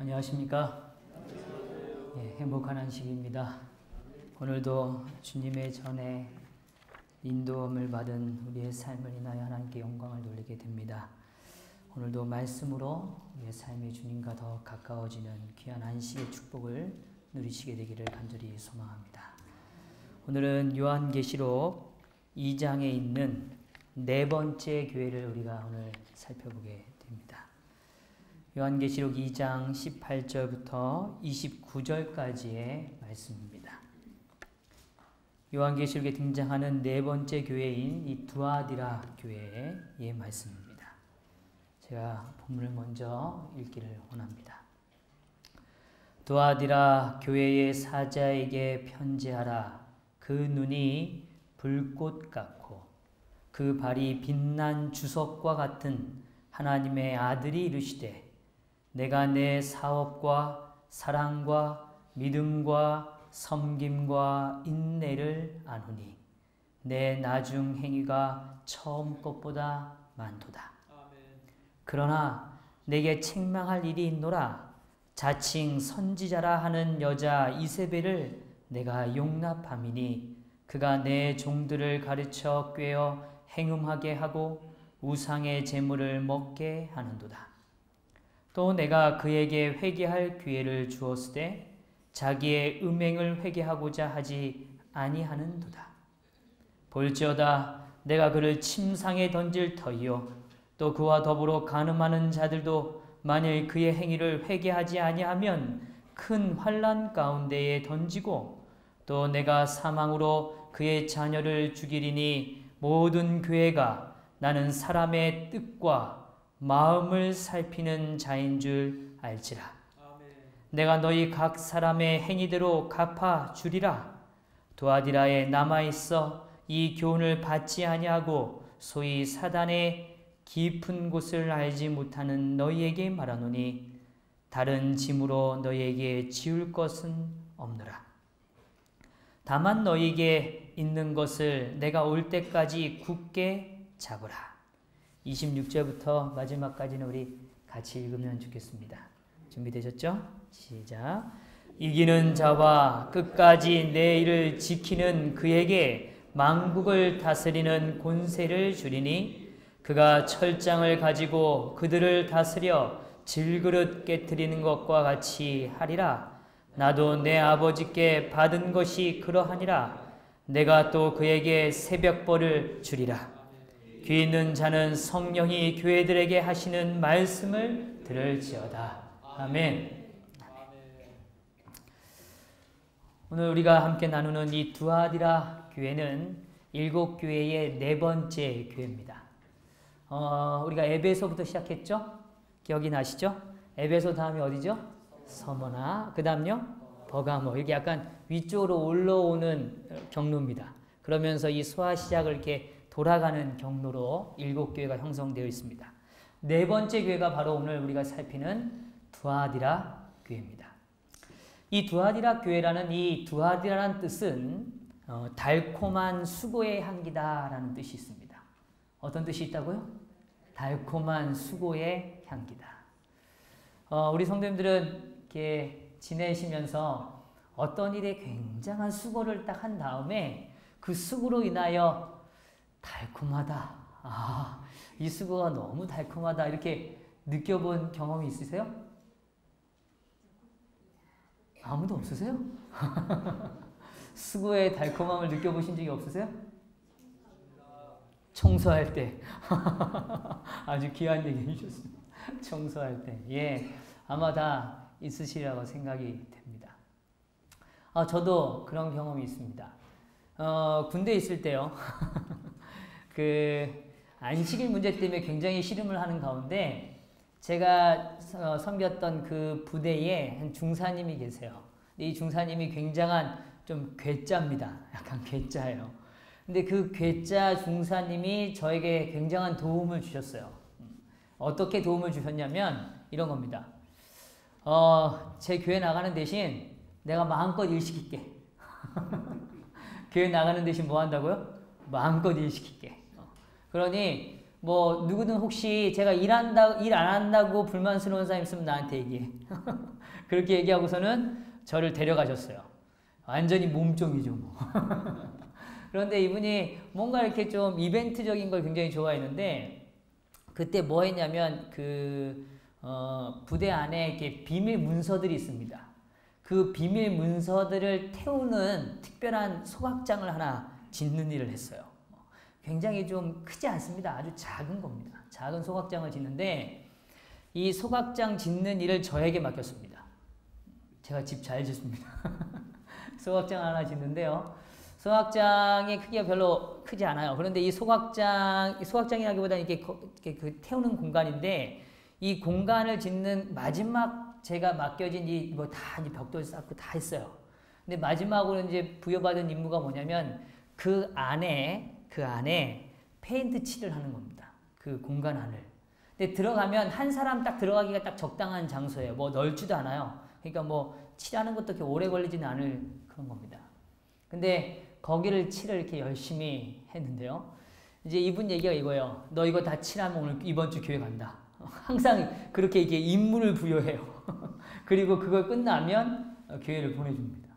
안녕하십니까? 행복한 안식입니다. 오늘도 주님의 전에 인도함을 받은 우리의 삶을 인하여 하나님께 영광을 돌리게 됩니다. 오늘도 말씀으로 우리의 삶이 주님과 더 가까워지는 귀한 안식의 축복을 누리시게 되기를 간절히 소망합니다. 오늘은 요한계시록 2장에 있는 네 번째 교회를 우리가 오늘 살펴보게 됩니다. 요한계시록 2장 18절부터 29절까지의 말씀입니다. 요한계시록에 등장하는 네 번째 교회인 이 두아디라 교회의 말씀입니다. 제가 본문을 먼저 읽기를 원합니다. 두아디라 교회의 사자에게 편지하라. 그 눈이 불꽃 같고 그 발이 빛난 주석과 같은 하나님의 아들이 이르시되 내가 내 사업과 사랑과 믿음과 섬김과 인내를 아노니 내 나중 행위가 처음 것보다 많도다. 그러나 내게 책망할 일이 있노라. 자칭 선지자라 하는 여자 이세벨을 내가 용납함이니 그가 내 종들을 가르쳐 꾀어 행음하게 하고 우상의 제물을 먹게 하는도다. 또 내가 그에게 회개할 기회를 주었으되 자기의 음행을 회개하고자 하지 아니하는도다. 볼지어다 내가 그를 침상에 던질 터이요 또 그와 더불어 간음하는 자들도 만일 그의 행위를 회개하지 아니하면 큰 환난 가운데에 던지고 또 내가 사망으로 그의 자녀를 죽이리니 모든 교회가 나는 사람의 뜻과 마음을 살피는 자인 줄 알지라. 아멘. 내가 너희 각 사람의 행위대로 갚아 주리라. 두아디라에 남아있어 이 교훈을 받지 아니하고 소위 사단의 깊은 곳을 알지 못하는 너희에게 말하노니 다른 짐으로 너희에게 지울 것은 없느라. 다만 너희에게 있는 것을 내가 올 때까지 굳게 잡으라. 26절부터 마지막까지는 우리 같이 읽으면 좋겠습니다. 준비되셨죠? 시작. 이기는 자와 끝까지 내 일을 지키는 그에게 만국을 다스리는 권세를 주리니 그가 철장을 가지고 그들을 다스려 질그릇 깨트리는 것과 같이 하리라. 나도 내 아버지께 받은 것이 그러하니라. 내가 또 그에게 새벽벌을 주리라. 귀 있는 자는 성령이 교회들에게 하시는 말씀을 들을지어다. 아멘. 오늘 우리가 함께 나누는 이 두아디라 교회는 7교회의 네 번째 교회입니다. 우리가 에베소부터 시작했죠? 기억이 나시죠? 에베소 다음이 어디죠? 서머나. 그 다음요? 버가모. 이렇게 약간 위쪽으로 올라오는 경로입니다. 그러면서 이 소아 시작을 이렇게 돌아가는 경로로 7교회가 형성되어 있습니다. 네 번째 교회가 바로 오늘 우리가 살피는 두아디라 교회입니다. 이 두아디라 교회라는 이 두아디라라는 뜻은 달콤한 수고의 향기다라는 뜻이 있습니다. 어떤 뜻이 있다고요? 달콤한 수고의 향기다. 우리 성도님들은 이렇게 지내시면서 어떤 일에 굉장한 수고를 딱 한 다음에 그 수고로 인하여 달콤하다. 이 수고가 너무 달콤하다. 이렇게 느껴본 경험이 있으세요? 아무도 없으세요? 수고의 달콤함을 느껴보신 적이 없으세요? 청소할 때. 아주 귀한 얘기 해주셨습니다. 청소할 때. 예, 아마 다 있으시리라고 생각이 됩니다. 저도 그런 경험이 있습니다. 군대에 있을 때요. 안식일 문제 때문에 굉장히 씨름을 하는 가운데 제가 섬겼던 그 부대에 한 중사님이 계세요. 이 중사님이 굉장한 좀 괴짜입니다. 약간 괴짜예요. 근데 그 괴짜 중사님이 저에게 굉장한 도움을 주셨어요. 어떻게 도움을 주셨냐면 이런 겁니다. 제 교회 나가는 대신 내가 마음껏 일 시킬게. 교회 나가는 대신 뭐 한다고요? 마음껏 일 시킬게. 그러니 뭐 누구든 혹시 제가 일 안 한다고 불만스러운 사람 있으면 나한테 얘기해. 그렇게 얘기하고서는 저를 데려가셨어요. 완전히 몸종이죠 뭐. 그런데 이분이 뭔가 이렇게 좀 이벤트적인 걸 굉장히 좋아했는데 그때 뭐 했냐면 부대 안에 이렇게 비밀 문서들이 있습니다. 그 비밀 문서들을 태우는 특별한 소각장을 하나 짓는 일을 했어요. 굉장히 좀 크지 않습니다. 아주 작은 겁니다. 작은 소각장을 짓는데 이 소각장 짓는 일을 저에게 맡겼습니다. 제가 집 잘 짓습니다. 소각장 하나 짓는데요. 소각장의 크기가 별로 크지 않아요. 그런데 이 소각장이라기보다는 이게 그 태우는 공간인데 이 공간을 짓는 마지막 제가 맡겨진 뭐 다 벽돌 쌓고 다 했어요. 근데 마지막으로 이제 부여받은 임무가 뭐냐면 그 안에 페인트 칠을 하는 겁니다. 그 공간 안을. 근데 들어가면 한 사람 딱 들어가기가 딱 적당한 장소예요. 뭐 넓지도 않아요. 그러니까 뭐 칠하는 것도 그렇게 오래 걸리지는 않을 그런 겁니다. 근데 거기를 칠을 이렇게 열심히 했는데요. 이제 이분 얘기가 이거예요. 너 이거 다 칠하면 오늘 이번 주 교회 간다. 항상 그렇게 이게 임무를 부여해요. 그리고 그걸 끝나면 교회를 보내줍니다.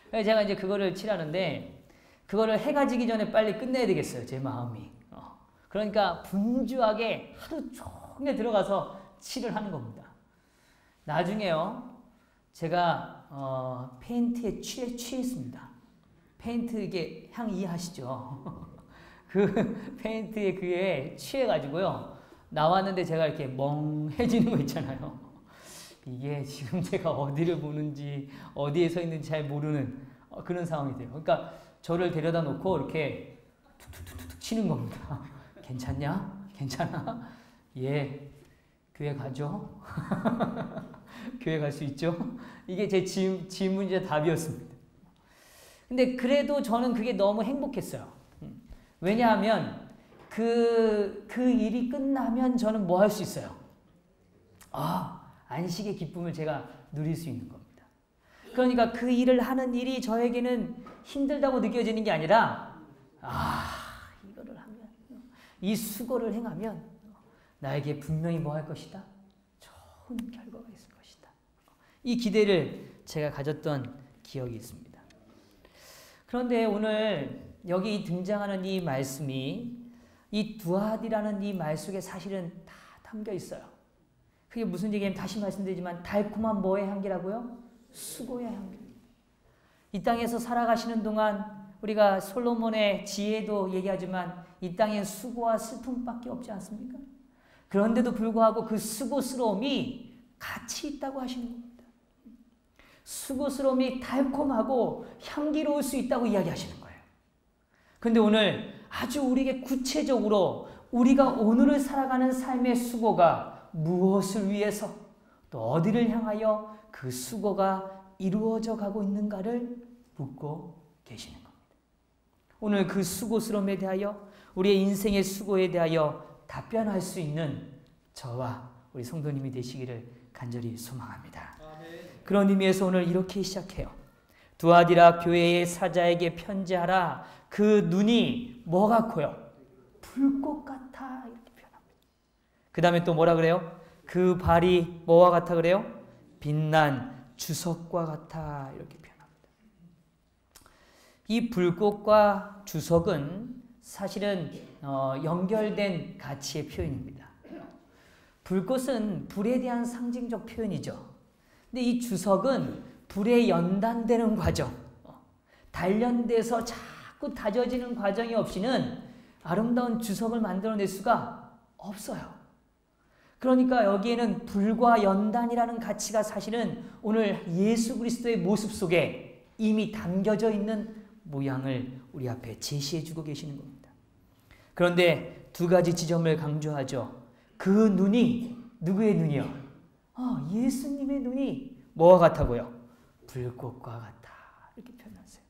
그래서 제가 이제 그거를 칠하는데 그거를 해가 지기 전에 빨리 끝내야 되겠어요. 제 마음이. 그러니까 분주하게 하루 종일 들어가서 칠을 하는 겁니다. 나중에요. 제가 페인트에 취했습니다. 페인트 이게 향 이해하시죠? 그 페인트에 그에 취해가지고요. 나왔는데 제가 이렇게 멍해지는 거 있잖아요. 이게 지금 제가 어디를 보는지 어디에 서 있는지 잘 모르는 그런 상황이 돼요. 그러니까 저를 데려다 놓고 이렇게 툭툭툭툭 치는 겁니다. 괜찮냐? 괜찮아? 예, 교회 가죠? 교회 갈 수 있죠? 이게 제 질문이자 답이었습니다. 근데 그래도 저는 그게 너무 행복했어요. 왜냐하면 그 일이 끝나면 저는 뭐 할 수 있어요? 안식의 기쁨을 제가 누릴 수 있는 겁니다. 그러니까 그 일을 하는 일이 저에게는 힘들다고 느껴지는 게 아니라 이거를 하면 이 수고를 행하면 나에게 분명히 뭐 할 것이다? 좋은 결과가 있을 것이다. 이 기대를 제가 가졌던 기억이 있습니다. 그런데 오늘 여기 등장하는 이 말씀이 이 두아디라는 이 말 속에 사실은 다 담겨 있어요. 그게 무슨 얘기냐면 다시 말씀드리지만 달콤한 뭐의 향기라고요? 수고의 향기. 이 땅에서 살아가시는 동안 우리가 솔로몬의 지혜도 얘기하지만 이 땅엔 수고와 슬픔밖에 없지 않습니까? 그런데도 불구하고 그 수고스러움이 가치 있다고 하시는 겁니다. 수고스러움이 달콤하고 향기로울 수 있다고 이야기하시는 거예요. 그런데 오늘 아주 우리에게 구체적으로 우리가 오늘을 살아가는 삶의 수고가 무엇을 위해서 또 어디를 향하여 그 수고가 이루어져 가고 있는가를 묻고 계시는 겁니다. 오늘 그 수고스러움에 대하여 우리의 인생의 수고에 대하여 답변할 수 있는 저와 우리 성도님이 되시기를 간절히 소망합니다. 그런 의미에서 오늘 이렇게 시작해요. 두아디라 교회의 사자에게 편지하라. 그 눈이 뭐 같고요? 불꽃 같아. 이렇게 표현합니다. 그 다음에 또 뭐라 그래요? 그 발이 뭐와 같아 그래요? 빛난 주석과 같아. 이렇게 표현합니다. 이 불꽃과 주석은 사실은 연결된 가치의 표현입니다. 불꽃은 불에 대한 상징적 표현이죠. 근데 이 주석은 불에 연단되는 과정, 단련돼서 자꾸 다져지는 과정이 없이는 아름다운 주석을 만들어낼 수가 없어요. 그러니까 여기에는 불과 연단이라는 가치가 사실은 오늘 예수 그리스도의 모습 속에 이미 담겨져 있는 모양을 우리 앞에 제시해주고 계시는 겁니다. 그런데 두 가지 지점을 강조하죠. 그 눈이 누구의 눈이요? 예수님의 눈이 뭐와 같다고요? 불꽃과 같아. 이렇게 표현하세요.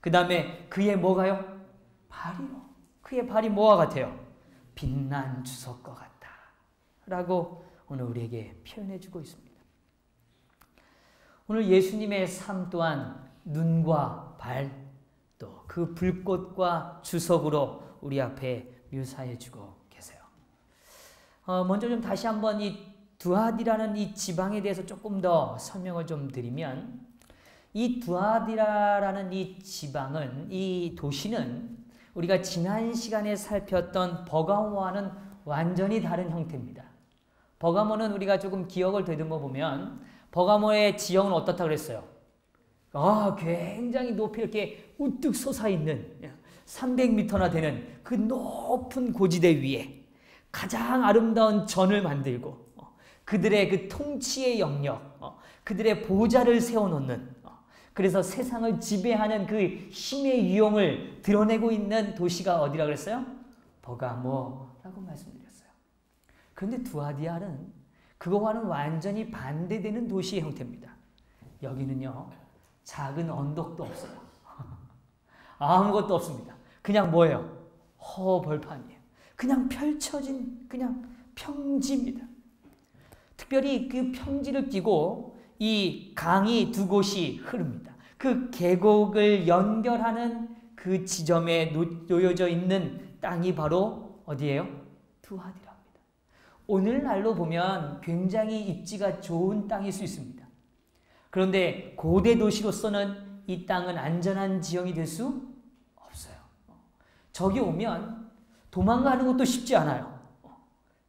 그 다음에 그의 뭐가요? 발이요. 그의 발이 뭐와 같아요? 빛난 주석과 같다. 라고 오늘 우리에게 표현해주고 있습니다. 오늘 예수님의 삶 또한 눈과 발, 또 그 불꽃과 주석으로 우리 앞에 묘사해주고 계세요. 먼저 좀 다시 한번 이 두아디라는 이 지방에 대해서 조금 더 설명을 좀 드리면, 이 두아디라라는 이 지방은, 이 도시는 우리가 지난 시간에 살폈던 버가모와는 완전히 다른 형태입니다. 버가모는 우리가 조금 기억을 되듬어 보면 버가모의 지형은 어떻다 그랬어요? 굉장히 높이 이렇게 우뚝 솟아있는 300m나 되는 그 높은 고지대 위에 가장 아름다운 전을 만들고 그들의 그 통치의 영역, 그들의 보좌를 세워놓는, 그래서 세상을 지배하는 그 힘의 유형을 드러내고 있는 도시가 어디라 그랬어요? 버가모라고 말씀드렸어요. 그런데 두아디아는 그거와는 완전히 반대되는 도시의 형태입니다. 여기는요, 작은 언덕도 없어요. 아무것도 없습니다. 그냥 뭐예요? 허벌판이에요. 그냥 펼쳐진 그냥 평지입니다. 특별히 그 평지를 끼고 이 강이 두 곳이 흐릅니다. 그 계곡을 연결하는 그 지점에 놓여져 있는 땅이 바로 어디예요? 두아디랍니다. 오늘날로 보면 굉장히 입지가 좋은 땅일 수 있습니다. 그런데 고대 도시로서는 이 땅은 안전한 지형이 될 수 없어요. 저기 오면 도망가는 것도 쉽지 않아요.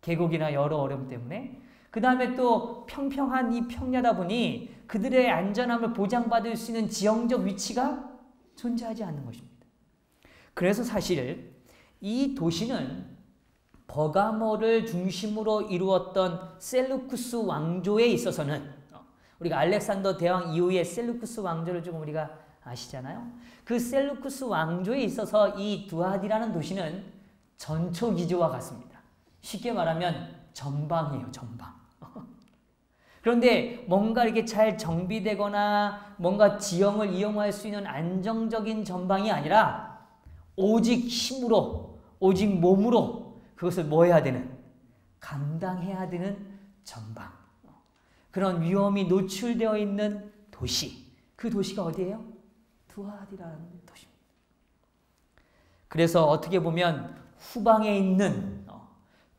계곡이나 여러 어려움 때문에. 그 다음에 또 평평한 이 평야다 보니 그들의 안전함을 보장받을 수 있는 지형적 위치가 존재하지 않는 것입니다. 그래서 사실 이 도시는 버가모를 중심으로 이루었던 셀루쿠스 왕조에 있어서는, 우리가 알렉산더 대왕 이후에 셀루쿠스 왕조를 조금 우리가 아시잖아요. 그 셀루쿠스 왕조에 있어서 이 두아디라는 도시는 전초기지와 같습니다. 쉽게 말하면 전방이에요, 전방. 그런데 뭔가 이렇게 잘 정비되거나 뭔가 지형을 이용할 수 있는 안정적인 전방이 아니라 오직 힘으로, 오직 몸으로 그것을 뭐 해야 되는? 감당해야 되는 전방. 그런 위험이 노출되어 있는 도시. 그 도시가 어디예요? 두아디라는 도시입니다. 그래서 어떻게 보면 후방에 있는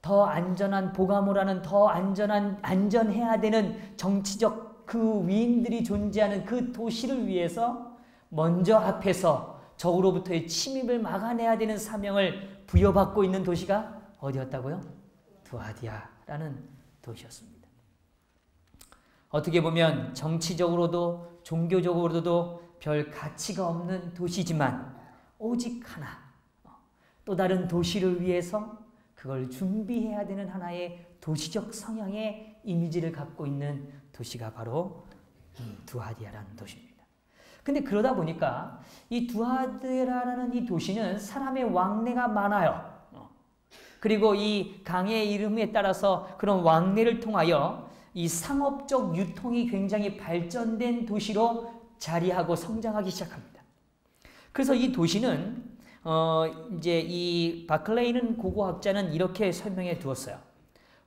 더 안전한 버가모라는 더 안전해야 되는 정치적 그 위인들이 존재하는 그 도시를 위해서 먼저 앞에서 적으로부터의 침입을 막아내야 되는 사명을 부여받고 있는 도시가 어디였다고요? 두아디아라는 도시였습니다. 어떻게 보면 정치적으로도 종교적으로도 별 가치가 없는 도시지만 오직 하나, 또 다른 도시를 위해서 그걸 준비해야 되는 하나의 도시적 성향의 이미지를 갖고 있는 도시가 바로 두아디아라는 도시입니다. 근데 그러다 보니까 이 두아디아라는 이 도시는 사람의 왕래가 많아요. 그리고 이 강의 이름에 따라서 그런 왕래를 통하여 이 상업적 유통이 굉장히 발전된 도시로 자리하고 성장하기 시작합니다. 그래서 이 도시는 이제 이 바클레이는 고고학자는 이렇게 설명해 두었어요.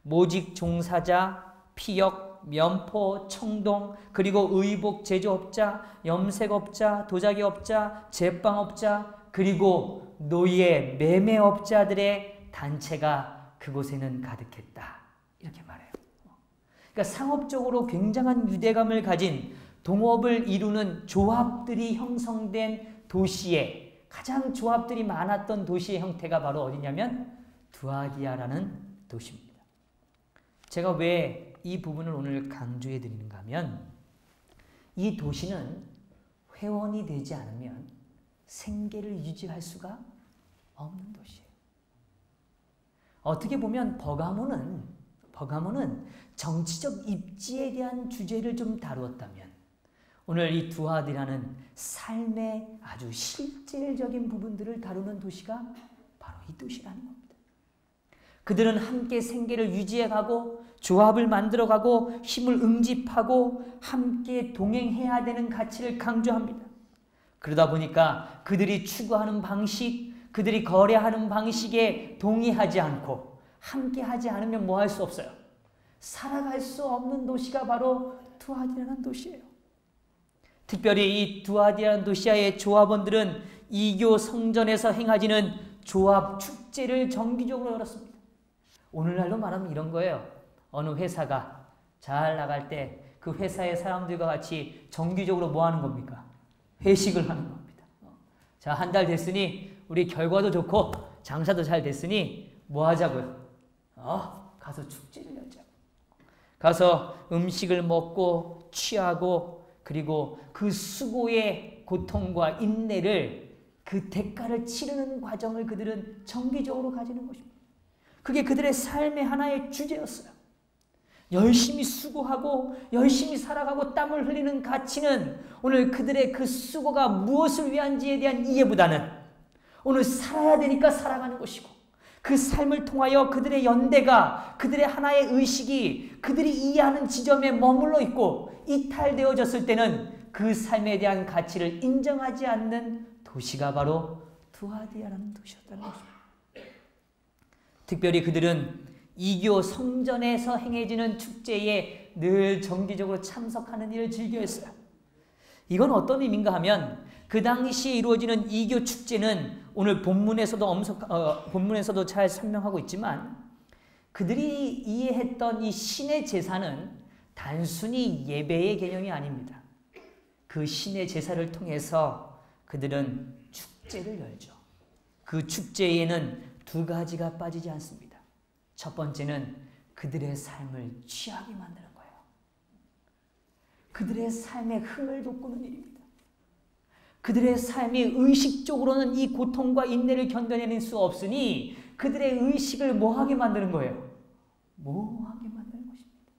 모직 종사자, 피역, 면포, 청동, 그리고 의복 제조업자, 염색업자, 도자기업자, 제빵업자, 그리고 노예, 매매업자들의 단체가 그곳에는 가득했다. 이렇게 말해요. 그러니까 상업적으로 굉장한 유대감을 가진 동업을 이루는 조합들이 형성된 도시에 가장 조합들이 많았던 도시의 형태가 바로 어디냐면 두아디아라는 도시입니다. 제가 왜 이 부분을 오늘 강조해 드리는가 하면 이 도시는 회원이 되지 않으면 생계를 유지할 수가 없는 도시예요. 어떻게 보면 버가모는 정치적 입지에 대한 주제를 좀 다루었다면 오늘 이 두아디라는 삶의 아주 실질적인 부분들을 다루는 도시가 바로 이 도시라는 겁니다. 그들은 함께 생계를 유지해가고 조합을 만들어가고 힘을 응집하고 함께 동행해야 되는 가치를 강조합니다. 그러다 보니까 그들이 추구하는 방식, 그들이 거래하는 방식에 동의하지 않고 함께하지 않으면 뭐 할 수 없어요? 살아갈 수 없는 도시가 바로 두아디라는 도시예요. 특별히 이 두아디라는 도시의 조합원들은 이교 성전에서 행하지는 조합 축제를 정기적으로 열었습니다. 오늘날로 말하면 이런 거예요. 어느 회사가 잘 나갈 때 그 회사의 사람들과 같이 정기적으로 뭐 하는 겁니까? 회식을 하는 겁니다. 자, 한 달 됐으니 우리 결과도 좋고 장사도 잘 됐으니 뭐 하자고요? 가서 축제를 열자고. 가서 음식을 먹고 취하고 그리고 그 수고의 고통과 인내를 그 대가를 치르는 과정을 그들은 정기적으로 가지는 것입니다. 그게 그들의 삶의 하나의 주제였어요. 열심히 수고하고 열심히 살아가고 땀을 흘리는 가치는 오늘 그들의 그 수고가 무엇을 위한지에 대한 이해보다는 오늘 살아야 되니까 살아가는 것이고 그 삶을 통하여 그들의 연대가 그들의 하나의 의식이 그들이 이해하는 지점에 머물러 있고 이탈되어졌을 때는 그 삶에 대한 가치를 인정하지 않는 도시가 바로 두아디라는 도시였다는 것입니다. 특별히 그들은 이교 성전에서 행해지는 축제에 늘 정기적으로 참석하는 일을 즐겨했어요. 이건 어떤 의미인가 하면 그 당시에 이루어지는 이교 축제는 오늘 본문에서도 잘 설명하고 있지만 그들이 이해했던 이 신의 제사는 단순히 예배의 개념이 아닙니다. 그 신의 제사를 통해서 그들은 축제를 열죠. 그 축제에는 두 가지가 빠지지 않습니다. 첫 번째는 그들의 삶을 취하게 만드는 거예요. 그들의 삶의 흥을 돋구는 일입니다. 그들의 삶이 의식적으로는 이 고통과 인내를 견뎌내는 수 없으니 그들의 의식을 뭐하게 만드는 거예요? 뭐하게 만드는 것입니다.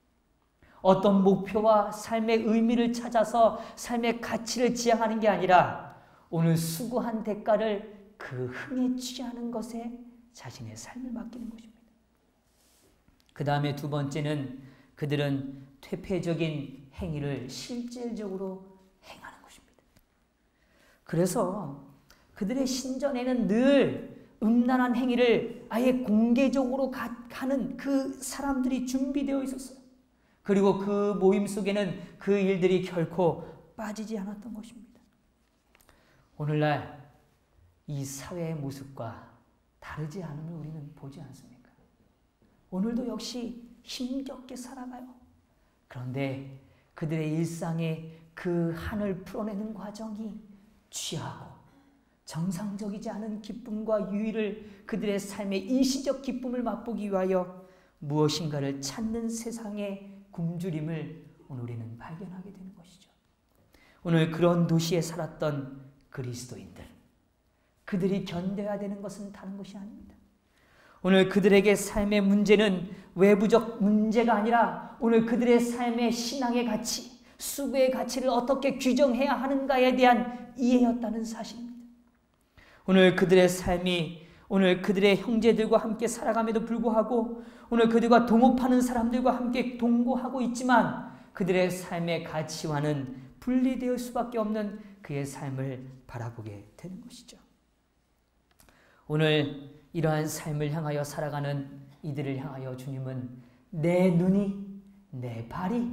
어떤 목표와 삶의 의미를 찾아서 삶의 가치를 지향하는 게 아니라 오늘 수고한 대가를 그 흥에 취하는 것에 자신의 삶을 맡기는 것입니다. 그 다음에 두 번째는 그들은 퇴폐적인 행위를 실질적으로 행하는 것입니다. 그래서 그들의 신전에는 늘 음란한 행위를 아예 공개적으로 하는 그 사람들이 준비되어 있었어요. 그리고 그 모임 속에는 그 일들이 결코 빠지지 않았던 것입니다. 오늘날 이 사회의 모습과 다르지 않음을 우리는 보지 않습니까? 오늘도 역시 힘겹게 살아가요. 그런데 그들의 일상의 그 한을 풀어내는 과정이 취하고 정상적이지 않은 기쁨과 유의를 그들의 삶의 일시적 기쁨을 맛보기 위하여 무엇인가를 찾는 세상의 굶주림을 오늘 우리는 발견하게 되는 것이죠. 오늘 그런 도시에 살았던 그리스도인들, 그들이 견뎌야 되는 것은 다른 것이 아닙니다. 오늘 그들에게 삶의 문제는 외부적 문제가 아니라 오늘 그들의 삶의 신앙의 가치, 수고의 가치를 어떻게 규정해야 하는가에 대한 이해였다는 사실입니다. 오늘 그들의 삶이 오늘 그들의 형제들과 함께 살아감에도 불구하고 오늘 그들과 동업하는 사람들과 함께 동거하고 있지만 그들의 삶의 가치와는 분리될 수밖에 없는 그의 삶을 바라보게 되는 것이죠. 오늘 이러한 삶을 향하여 살아가는 이들을 향하여 주님은 내 눈이 내 발이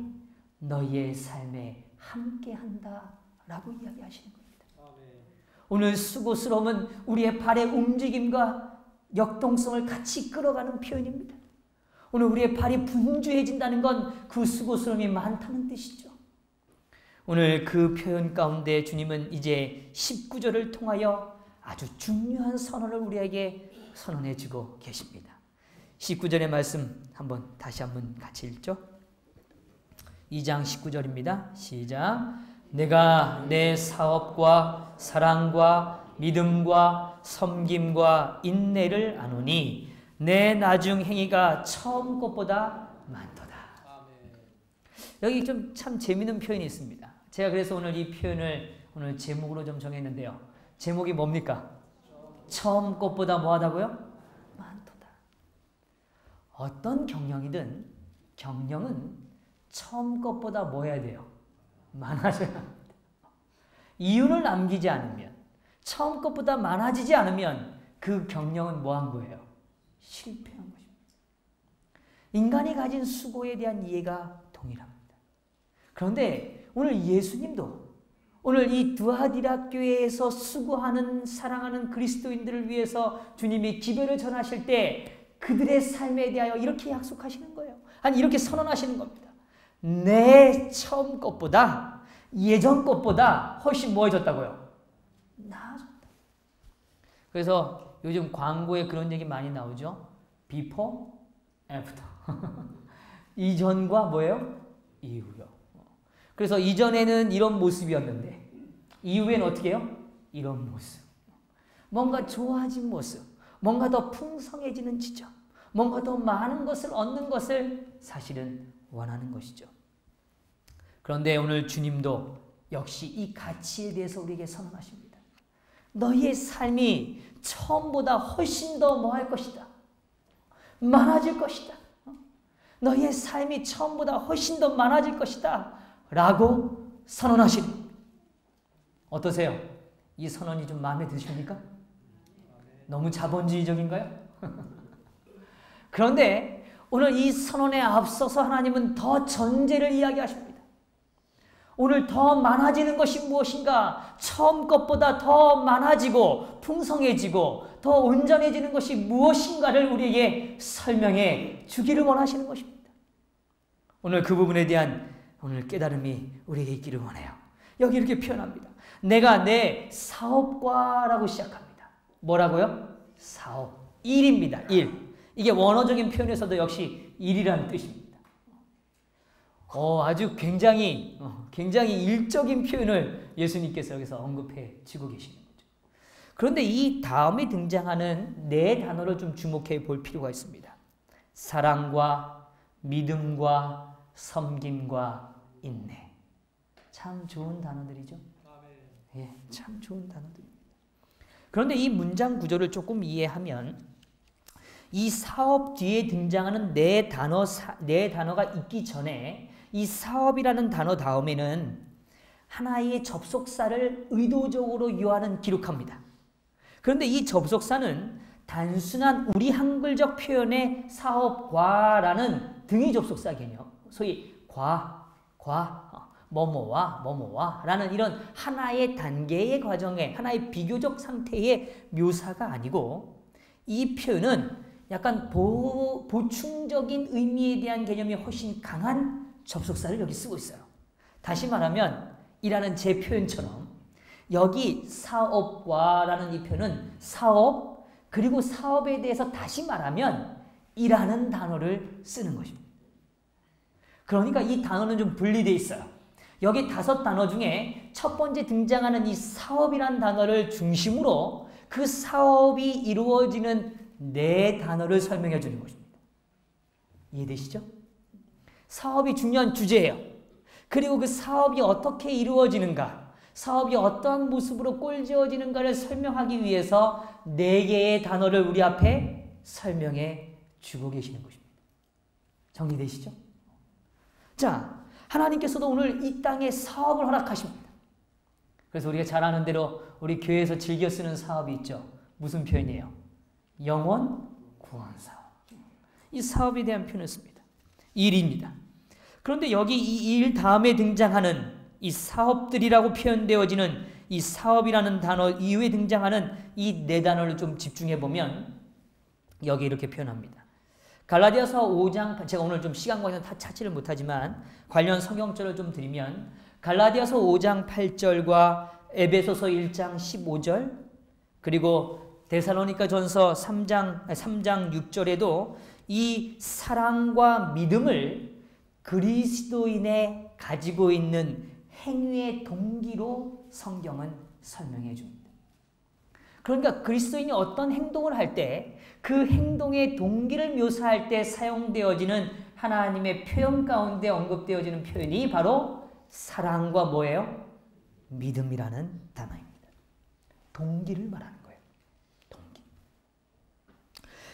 너희의 삶에 함께한다 라고 이야기하시는 겁니다. 오늘 수고스러움은 우리의 발의 움직임과 역동성을 같이 끌어가는 표현입니다. 오늘 우리의 발이 분주해진다는 건 그 수고스러움이 많다는 뜻이죠. 오늘 그 표현 가운데 주님은 이제 19절을 통하여 아주 중요한 선언을 우리에게 선언해주고 계십니다. 19절의 말씀 다시 한번 같이 읽죠. 2장 19절입니다. 시작. 내가 내 사업과 사랑과 믿음과 섬김과 인내를 아노니 내 나중 행위가 처음 것보다 많도다. 여기 좀 참 재미있는 표현이 있습니다. 제가 그래서 오늘 이 표현을 오늘 제목으로 좀 정했는데요. 제목이 뭡니까? 처음 것보다 뭐하다고요? 많도다. 어떤 경영이든 경영은 처음 것보다 뭐 해야 돼요? 많아져야 합니다. 이윤을 남기지 않으면, 처음 것보다 많아지지 않으면 그 경영은 뭐 한 거예요? 실패한 것입니다. 인간이 가진 수고에 대한 이해가 동일합니다. 그런데 오늘 예수님도 오늘 이 두아디라 교회에서 수고하는 사랑하는 그리스도인들을 위해서 주님이 기별을 전하실 때 그들의 삶에 대하여 이렇게 약속하시는 거예요. 아니 이렇게 선언하시는 겁니다. 내 처음 것보다 예전 것보다 훨씬 뭐해졌다고요? 나아졌다. 그래서 요즘 광고에 그런 얘기 많이 나오죠. Before, After. 이전과 뭐예요? 이후요. 그래서 이전에는 이런 모습이었는데 이후에는 어떻게 해요? 이런 모습. 뭔가 좋아진 모습. 뭔가 더 풍성해지는 지점. 뭔가 더 많은 것을 얻는 것을 사실은 원하는 것이죠. 그런데 오늘 주님도 역시 이 가치에 대해서 우리에게 선언하십니다. 너희의 삶이 처음보다 훨씬 더 뭐 할 것이다. 많아질 것이다. 너희의 삶이 처음보다 훨씬 더 많아질 것이다. 라고 선언하시는 겁니다. 어떠세요? 이 선언이 좀 마음에 드십니까? 너무 자본주의적인가요? 그런데 오늘 이 선언에 앞서서 하나님은 더 전제를 이야기하십니다. 오늘 더 많아지는 것이 무엇인가? 처음 것보다 더 많아지고 풍성해지고 더 온전해지는 것이 무엇인가를 우리에게 설명해 주기를 원하시는 것입니다. 오늘 그 부분에 대한 오늘 깨달음이 우리에게 있기를 원해요. 여기 이렇게 표현합니다. 내가 내 사업과라고 시작합니다. 뭐라고요? 사업. 일입니다. 일. 이게 원어적인 표현에서도 역시 일이라는 뜻입니다. 아주 굉장히 일적인 표현을 예수님께서 여기서 언급해 주고 계시는 거죠. 그런데 이 다음에 등장하는 네 단어를 좀 주목해 볼 필요가 있습니다. 사랑과 믿음과 섬김과 인내. 참 좋은 단어들이죠. 예, 참 좋은 단어들입니다. 그런데 이 문장 구조를 조금 이해하면 이 사업 뒤에 등장하는 네 단어가 있기 전에 이 사업이라는 단어 다음에는 하나의 접속사를 의도적으로 유하는 기록합니다. 그런데 이 접속사는 단순한 우리 한글적 표현의 사업과라는 등위 접속사 개념, 소위 뭐뭐와 라는 이런 하나의 단계의 과정에 하나의 비교적 상태의 묘사가 아니고 이 표현은 약간 보충적인 의미에 대한 개념이 훨씬 강한 접속사를 여기 쓰고 있어요. 다시 말하면 이라는 제 표현처럼 여기 사업과라는 이 표현은 사업 그리고 사업에 대해서 다시 말하면 이라는 단어를 쓰는 것입니다. 그러니까 이 단어는 좀 분리되어 있어요. 여기 5단어 중에 첫 번째 등장하는 이 사업이라는 단어를 중심으로 그 사업이 이루어지는 네 단어를 설명해 주는 것입니다. 이해되시죠? 사업이 중요한 주제예요. 그리고 그 사업이 어떻게 이루어지는가, 사업이 어떠한 모습으로 꼴지어지는가를 설명하기 위해서 4개의 단어를 우리 앞에 설명해 주고 계시는 것입니다. 정리되시죠? 자, 하나님께서도 오늘 이 땅에 사업을 허락하십니다. 그래서 우리가 잘 아는 대로 우리 교회에서 즐겨 쓰는 사업이 있죠. 무슨 표현이에요? 영혼 구원 사업. 이 사업에 대한 표현을 씁니다. 일입니다. 그런데 여기 이 일 다음에 등장하는 이 사업들이라고 표현되어지는 이 사업이라는 단어 이후에 등장하는 이 4단어를 좀 집중해 보면 여기 이렇게 표현합니다. 갈라디아서 5장, 제가 오늘 좀 시간 관계상 다 찾지를 못하지만 관련 성경절을 좀 드리면 갈라디아서 5장 8절과 에베소서 1장 15절 그리고 데살로니가 전서 3장 6절에도 이 사랑과 믿음을 그리스도인의 가지고 있는 행위의 동기로 성경은 설명해 줍니다. 그러니까 그리스도인이 어떤 행동을 할 때 그 행동의 동기를 묘사할 때 사용되어지는 하나님의 표현 가운데 언급되어지는 표현이 바로 사랑과 뭐예요? 믿음이라는 단어입니다. 동기를 말하는 거예요. 동기.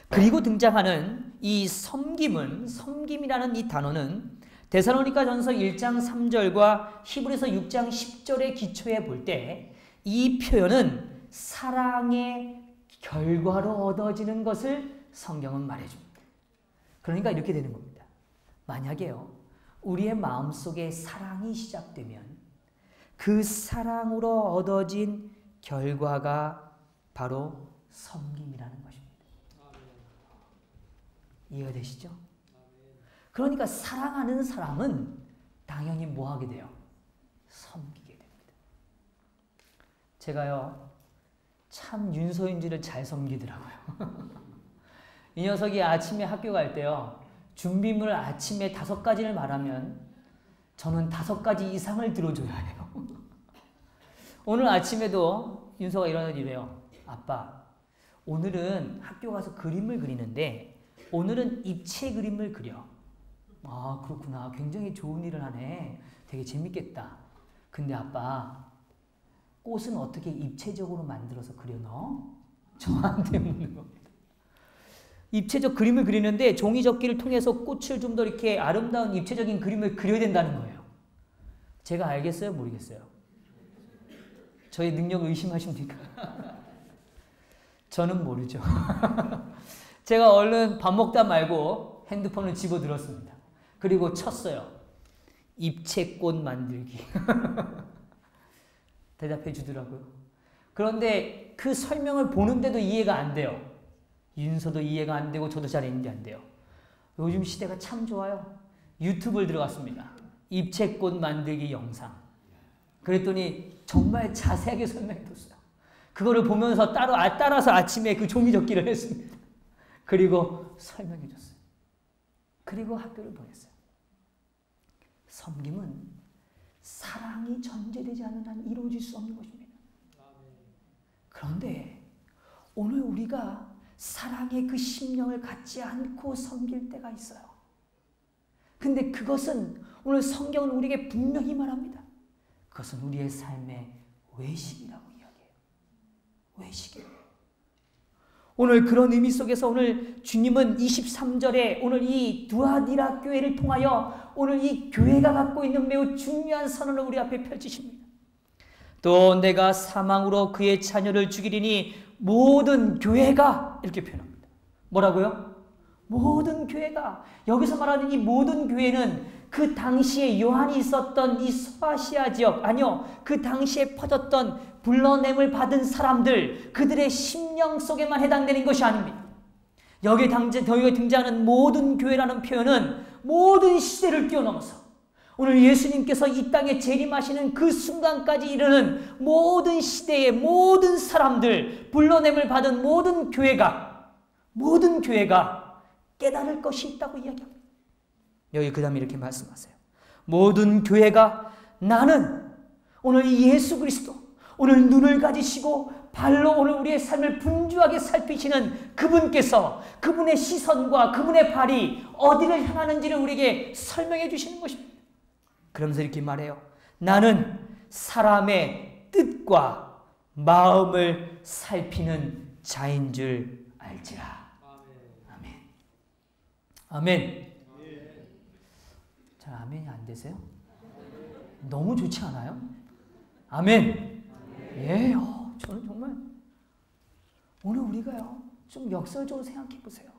그리고 등장하는 이 섬김이라는 이 단어는 데살로니가 전서 1장 3절과 히브리서 6장 10절의 기초에 볼 때 이 표현은 사랑의 결과로 얻어지는 것을 성경은 말해줍니다. 그러니까 이렇게 되는 겁니다. 만약에요, 우리의 마음속에 사랑이 시작되면 그 사랑으로 얻어진 결과가 바로 섬김이라는 것입니다. 이해가 되시죠? 그러니까 사랑하는 사람은 당연히 뭐 하게 돼요? 섬기게 됩니다. 제가요, 참 윤소인지를 잘 섬기더라고요. 이 녀석이 아침에 학교 갈 때요, 준비물 아침에 5가지를 말하면 저는 5가지 이상을 들어줘야 해요. 오늘 아침에도 윤서가 일어나서 이래요. 아빠, 오늘은 학교 가서 그림을 그리는데 오늘은 입체 그림을 그려. 아, 그렇구나. 굉장히 좋은 일을 하네. 되게 재밌겠다. 근데 아빠, 꽃은 어떻게 입체적으로 만들어서 그려 넣어? 저한테 묻는 겁니다. 입체적 그림을 그리는데 종이접기를 통해서 꽃을 좀 더 이렇게 아름다운 입체적인 그림을 그려야 된다는 거예요. 제가 알겠어요? 모르겠어요? 저의 능력을 의심하십니까? 저는 모르죠. 제가 얼른 밥 먹다 말고 핸드폰을 집어들었습니다. 그리고 쳤어요. 입체꽃 만들기. 대답해 주더라고요. 그런데 그 설명을 보는데도 이해가 안 돼요. 윤서도 이해가 안 되고 저도 잘 이해가 안 돼요. 요즘 시대가 참 좋아요. 유튜브를 들어갔습니다. 입체꽃 만들기 영상. 그랬더니 정말 자세하게 설명해 줬어요. 그거를 보면서 따라서 아침에 그 종이접기를 했습니다. 그리고 설명해 줬어요. 그리고 학교를 보냈어요. 섬김은 사랑이 전제되지 않는 한 이루어질 수 없는 것입니다. 그런데 오늘 우리가 사랑의 그 심령을 갖지 않고 섬길 때가 있어요. 근데 그것은 오늘 성경은 우리에게 분명히 말합니다. 그것은 우리의 삶의 외식이라고 이야기해요. 외식이에요. 오늘 그런 의미 속에서 오늘 주님은 23절에 오늘 이 두아디라 교회를 통하여 오늘 이 교회가 갖고 있는 매우 중요한 선언을 우리 앞에 펼치십니다. 또 내가 사망으로 그의 자녀를 죽이리니 모든 교회가 이렇게 표현합니다. 뭐라고요? 모든 교회가. 여기서 말하는 이 모든 교회는 그 당시에 요한이 있었던 이 소아시아 지역, 아니요, 그 당시에 퍼졌던 불러냄을 받은 사람들, 그들의 심령 속에만 해당되는 것이 아닙니다. 여기에 등장하는 모든 교회라는 표현은 모든 시대를 뛰어넘어서 오늘 예수님께서 이 땅에 재림하시는 그 순간까지 이르는 모든 시대의 모든 사람들, 불러냄을 받은 모든 교회가 깨달을 것이 있다고 이야기합니다. 여기 그 다음에 이렇게 말씀하세요. 모든 교회가 나는 오늘 예수 그리스도, 오늘 눈을 가지시고 발로 오늘 우리의 삶을 분주하게 살피시는 그분께서 그분의 시선과 그분의 발이 어디를 향하는지를 우리에게 설명해 주시는 것입니다. 그러면서 이렇게 말해요. 나는 사람의 뜻과 마음을 살피는 자인 줄 알지라. 아멘. 아멘. 잘 아멘이 안 되세요? 너무 좋지 않아요? 아멘. 예, 저는 정말 오늘 우리가요 좀 역설적으로 생각해 보세요.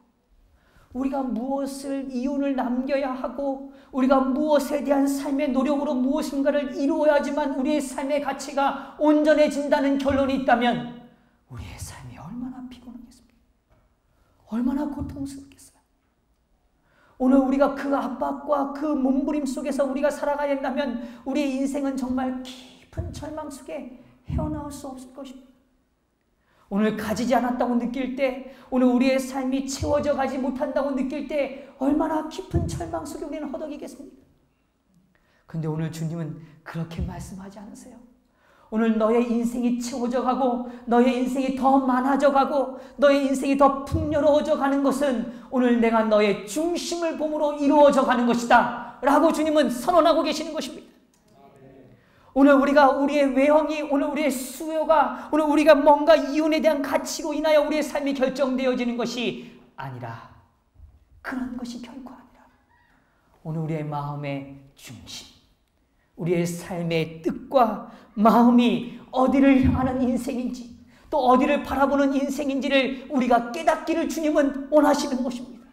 우리가 무엇을 이윤을 남겨야 하고 우리가 무엇에 대한 삶의 노력으로 무엇인가를 이루어야지만 우리의 삶의 가치가 온전해진다는 결론이 있다면 우리의 삶이 얼마나 피곤하겠습니까? 얼마나 고통스럽겠어요? 오늘 우리가 그 압박과 그 몸부림 속에서 우리가 살아가야 된다면 우리의 인생은 정말 깊은 절망 속에 헤어나올 수 없을 것입니다. 오늘 가지지 않았다고 느낄 때, 오늘 우리의 삶이 채워져 가지 못한다고 느낄 때 얼마나 깊은 절망 속에 우리는 허덕이겠습니까? 그런데 오늘 주님은 그렇게 말씀하지 않으세요. 오늘 너의 인생이 채워져 가고 너의 인생이 더 많아져 가고 너의 인생이 더 풍요로워져 가는 것은 오늘 내가 너의 중심을 봄으로 이루어져 가는 것이다 라고 주님은 선언하고 계시는 것입니다. 오늘 우리의 외형이, 오늘 우리의 수요가, 오늘 우리가 뭔가 이윤에 대한 가치로 인하여 우리의 삶이 결정되어지는 것이 아니라, 그런 것이 결코 아니라 오늘 우리의 마음의 중심, 우리의 삶의 뜻과 마음이 어디를 향하는 인생인지 또 어디를 바라보는 인생인지를 우리가 깨닫기를 주님은 원하시는 것입니다.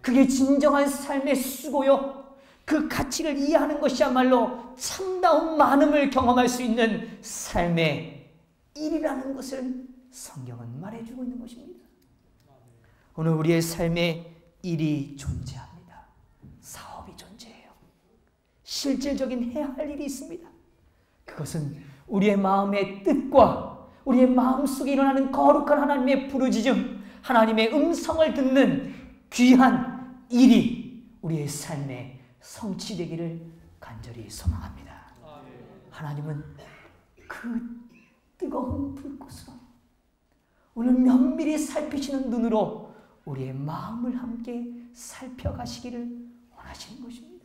그게 진정한 삶의 수고요, 그 가치를 이해하는 것이야말로 참다운 많음을 경험할 수 있는 삶의 일이라는 것을 성경은 말해주고 있는 것입니다. 오늘 우리의 삶의 일이 존재합니다. 사업이 존재해요. 실질적인 해야 할 일이 있습니다. 그것은 우리의 마음의 뜻과 우리의 마음속에 일어나는 거룩한 하나님의 부르짖음, 하나님의 음성을 듣는 귀한 일이 우리의 삶에 성취되기를 간절히 소망합니다. 하나님은 그 뜨거운 불꽃으로 오늘 면밀히 살피시는 눈으로 우리의 마음을 함께 살펴가시기를 원하시는 것입니다.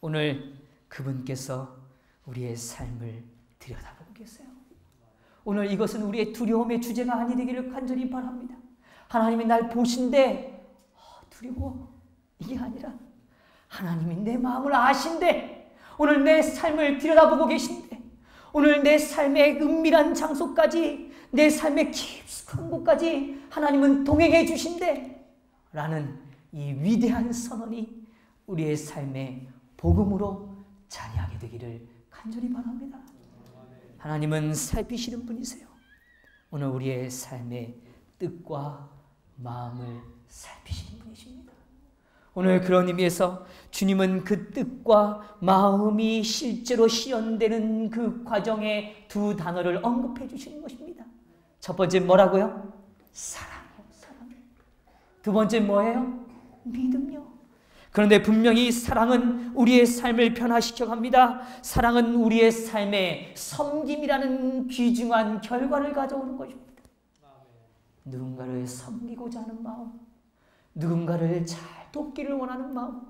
오늘 그분께서 우리의 삶을 들여다보고 계세요. 오늘 이것은 우리의 두려움의 주제가 아니 되기를 간절히 바랍니다. 하나님이 날 보신데 두려워, 이게 아니라 하나님이 내 마음을 아신데 오늘 내 삶을 들여다보고 계신데 오늘 내 삶의 은밀한 장소까지 내 삶의 깊숙한 곳까지 하나님은 동행해 주신대 라는 이 위대한 선언이 우리의 삶의 복음으로 자리하게 되기를 간절히 바랍니다. 하나님은 살피시는 분이세요. 오늘 우리의 삶의 뜻과 마음을 살피시는 분이십니다. 오늘 그런 의미에서 주님은 그 뜻과 마음이 실제로 실현되는 그 과정의 두 단어를 언급해 주시는 것입니다. 첫 번째 뭐라고요? 사랑이요. 사랑. 두 번째 뭐예요? 믿음요. 그런데 분명히 사랑은 우리의 삶을 변화시켜 갑니다. 사랑은 우리의 삶에 섬김이라는 귀중한 결과를 가져오는 것입니다. 누군가를 섬기고자 하는 마음, 누군가를 잘 돕기를 원하는 마음,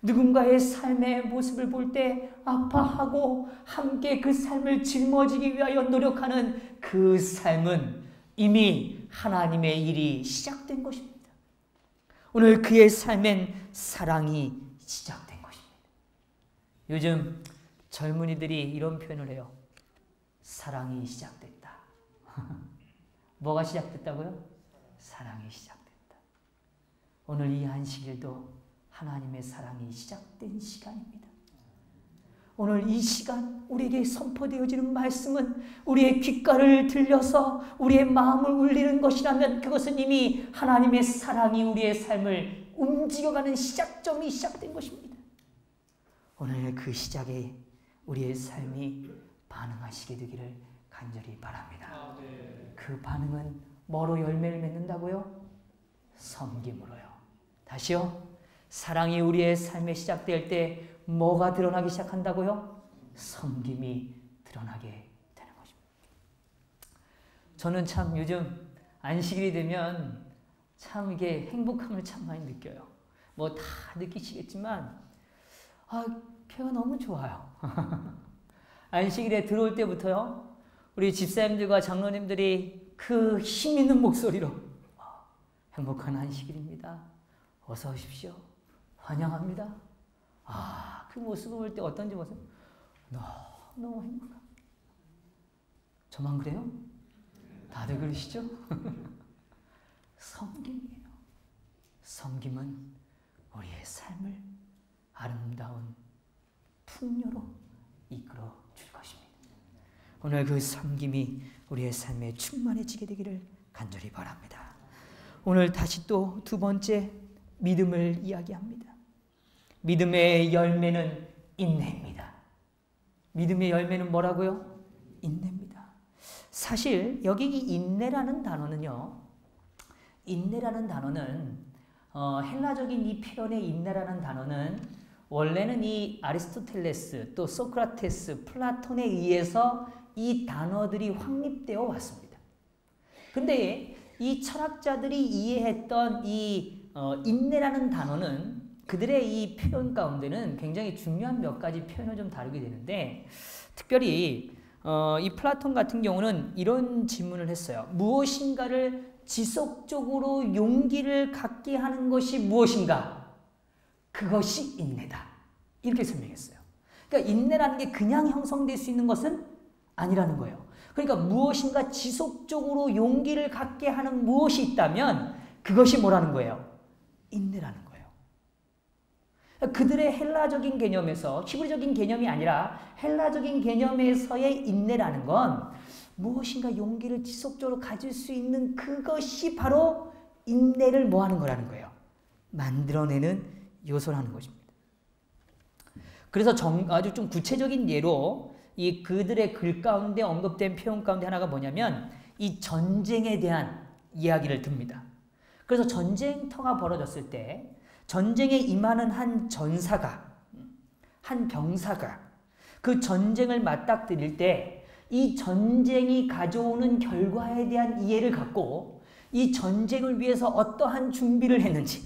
누군가의 삶의 모습을 볼 때 아파하고 함께 그 삶을 짊어지기 위하여 노력하는 그 삶은 이미 하나님의 일이 시작된 것입니다. 오늘 그의 삶엔 사랑이 시작된 것입니다. 요즘 젊은이들이 이런 표현을 해요. 사랑이 시작됐다. 뭐가 시작됐다고요? 사랑이 시작됐다. 오늘 이 안식일도 하나님의 사랑이 시작된 시간입니다. 오늘 이 시간 우리에게 선포되어지는 말씀은 우리의 귓가를 들려서 우리의 마음을 울리는 것이라면 그것은 이미 하나님의 사랑이 우리의 삶을 움직여가는 시작점이 시작된 것입니다. 오늘 그 시작에 우리의 삶이 반응하시게 되기를 간절히 바랍니다. 그 반응은 뭐로 열매를 맺는다고요? 섬김으로요. 다시요. 사랑이 우리의 삶에 시작될 때 뭐가 드러나기 시작한다고요? 섬김이 드러나게 되는 것입니다. 저는 참 요즘 안식일이 되면 참 이게 행복함을 참 많이 느껴요. 뭐 다 느끼시겠지만 배가 너무 좋아요. 안식일에 들어올 때부터요. 우리 집사님들과 장로님들이 그 힘 있는 목소리로 행복한 안식일입니다. 어서 오십시오. 환영합니다. 그 모습을 볼 때 어떤지 보세요. 너무 행복합니다. 저만 그래요? 다들 그러시죠? 섬김이에요. 섬김은 우리의 삶을 아름다운 풍요로 이끌어 줄 것입니다. 오늘 그 섬김이 우리의 삶에 충만해지게 되기를 간절히 바랍니다. 오늘 다시 또 두 번째 믿음을 이야기합니다. 믿음의 열매는 인내입니다. 믿음의 열매는 뭐라고요? 인내입니다. 사실 여기 이 인내라는 단어는요. 인내라는 단어는 헬라적인 이 표현의 인내라는 단어는 원래는 이 아리스토텔레스 또 소크라테스, 플라톤에 의해서 이 단어들이 확립되어 왔습니다. 근데 이 철학자들이 이해했던 이 인내라는 단어는 그들의 이 표현 가운데는 굉장히 중요한 몇 가지 표현을 좀 다루게 되는데 특별히 이 플라톤 같은 경우는 이런 질문을 했어요. 무엇인가를 지속적으로 용기를 갖게 하는 것이 무엇인가? 그것이 인내다. 이렇게 설명했어요. 그러니까 인내라는 게 그냥 형성될 수 있는 것은 아니라는 거예요. 그러니까 무엇인가 지속적으로 용기를 갖게 하는 무엇이 있다면 그것이 뭐라는 거예요? 인내라는 거예요. 그들의 헬라적인 개념에서 히브리적인 개념이 아니라 헬라적인 개념에서의 인내라는 건 무엇인가 용기를 지속적으로 가질 수 있는 그것이 바로 인내를 뭐 하는 거라는 거예요? 만들어내는 요소라는 것입니다. 그래서 아주 좀 구체적인 예로 이 그들의 글 가운데 언급된 표현 가운데 하나가 뭐냐면 이 전쟁에 대한 이야기를 듭니다. 그래서 전쟁터가 벌어졌을 때 전쟁에 임하는 한 전사가, 한 병사가 그 전쟁을 맞닥뜨릴 때 이 전쟁이 가져오는 결과에 대한 이해를 갖고 이 전쟁을 위해서 어떠한 준비를 했는지,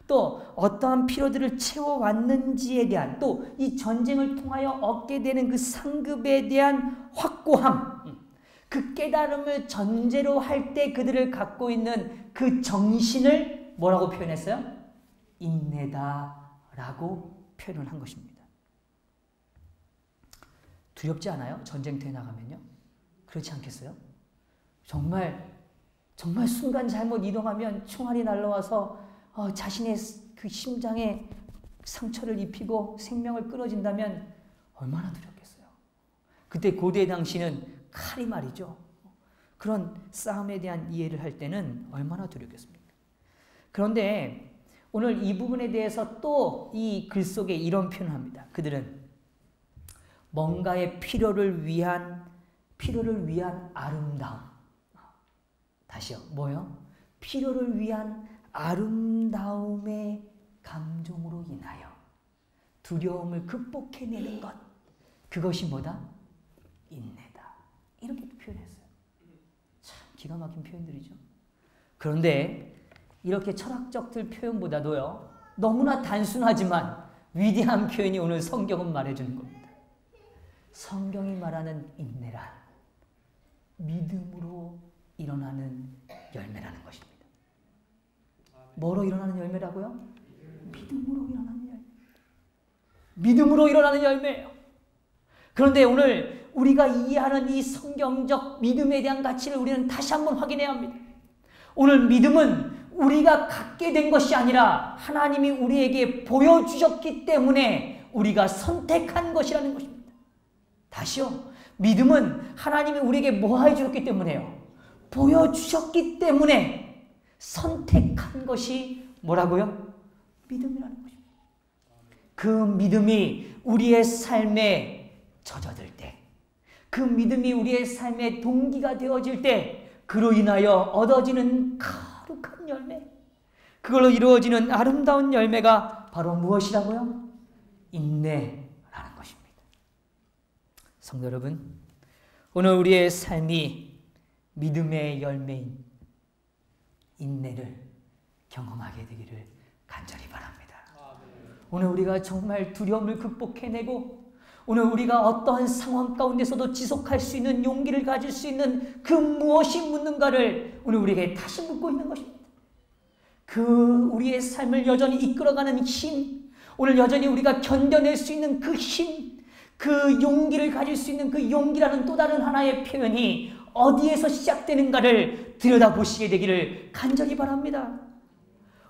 또 어떠한 필요들을 채워왔는지에 대한, 또 이 전쟁을 통하여 얻게 되는 그 상급에 대한 확고함, 그 깨달음을 전제로 할 때 그들을 갖고 있는 그 정신을 뭐라고 표현했어요? 인내다라고 표현을 한 것입니다. 두렵지 않아요? 전쟁터에 나가면요? 그렇지 않겠어요? 정말 순간 잘못 이동하면 총알이 날라와서 자신의 그 심장에 상처를 입히고 생명을 끊어진다면 얼마나 두렵겠어요. 그때 고대 당시는 칼이 말이죠. 그런 싸움에 대한 이해를 할 때는 얼마나 두렵겠습니까? 그런데 오늘 이 부분에 대해서 또 이 글 속에 이런 표현을 합니다. 그들은 뭔가의 필요를 위한 아름다움. 다시요. 뭐요? 필요를 위한 아름다움의 감정으로 인하여 두려움을 극복해내는 것. 그것이 뭐다? 인내다. 이렇게 표현했어요. 참 기가 막힌 표현들이죠. 그런데 이렇게 철학적 표현보다도요, 너무나 단순하지만 위대한 표현이 오늘 성경은 말해주는 겁니다. 성경이 말하는 인내란 믿음으로 일어나는 열매라는 것입니다. 뭐로 일어나는 열매라고요? 믿음으로 일어나는 열매. 믿음으로 일어나는 열매예요. 그런데 오늘 우리가 이해하는 이 성경적 믿음에 대한 가치를 우리는 다시 한번 확인해야 합니다. 오늘 믿음은 우리가 갖게 된 것이 아니라 하나님이 우리에게 보여주셨기 때문에 우리가 선택한 것이라는 것입니다. 다시요. 믿음은 하나님이 우리에게 뭐 해주셨기 때문에요? 보여주셨기 때문에 선택한 것이 뭐라고요? 믿음이라는 것입니다. 그 믿음이 우리의 삶에 젖어들 때, 그 믿음이 우리의 삶의 동기가 되어질 때 그로 인하여 얻어지는 거룩한 열매, 그걸로 이루어지는 아름다운 열매가 바로 무엇이라고요? 인내라는 것입니다. 성도 여러분, 오늘 우리의 삶이 믿음의 열매인 인내를 경험하게 되기를 간절히 바랍니다. 오늘 우리가 정말 두려움을 극복해내고 오늘 우리가 어떠한 상황 가운데서도 지속할 수 있는 용기를 가질 수 있는 그 무엇이 묻는가를 오늘 우리에게 다시 묻고 있는 것입니다. 그 우리의 삶을 여전히 이끌어가는 힘, 오늘 여전히 우리가 견뎌낼 수 있는 그 힘, 그 용기를 가질 수 있는 그 용기라는 또 다른 하나의 표현이 어디에서 시작되는가를 들여다보시게 되기를 간절히 바랍니다.